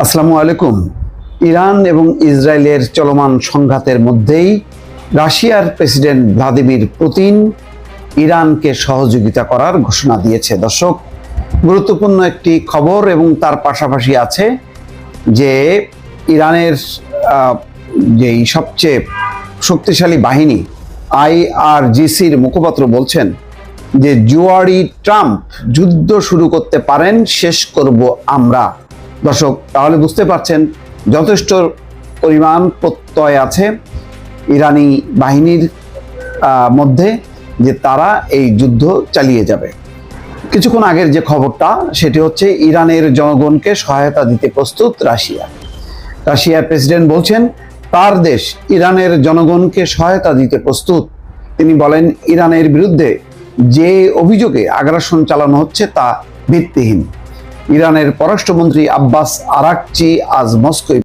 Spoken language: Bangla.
আসসালামু আলাইকুম। ইরান এবং ইসরায়েলের চলমান সংঘাতের মধ্যেই রাশিয়ার প্রেসিডেন্ট ভ্লাদিমির পুতিন ইরানকে সহযোগিতা করার ঘোষণা দিয়েছে। দর্শক, গুরুত্বপূর্ণ একটি খবর এবং তার পাশাপাশি আছে যে ইরানের যেই সবচেয়ে শক্তিশালী বাহিনী আইআরজিসির মুখপাত্র বলছেন যে জুয়ারি ট্রাম্প যুদ্ধ শুরু করতে পারেন, শেষ করব আমরা। দর্শক, তাহলে বুঝতে পারছেন যথেষ্ট পরিমাণ প্রত্যয় আছে ইরানি বাহিনীর মধ্যে যে তারা এই যুদ্ধ চালিয়ে যাবে। কিছুক্ষণ আগের যে খবরটা সেটি হচ্ছে ইরানের জনগণকে সহায়তা দিতে প্রস্তুত রাশিয়া। রাশিয়ার প্রেসিডেন্ট বলছেন তার দেশ ইরানের জনগণকে সহায়তা দিতে প্রস্তুত। তিনি বলেন ইরানের বিরুদ্ধে যে অভিযোগে আগ্রাসন চালানো হচ্ছে তা ভিত্তিহীন। ইরানের পররাষ্ট্রমন্ত্রী আব্বাস আরাকচি আজ মস্কোয়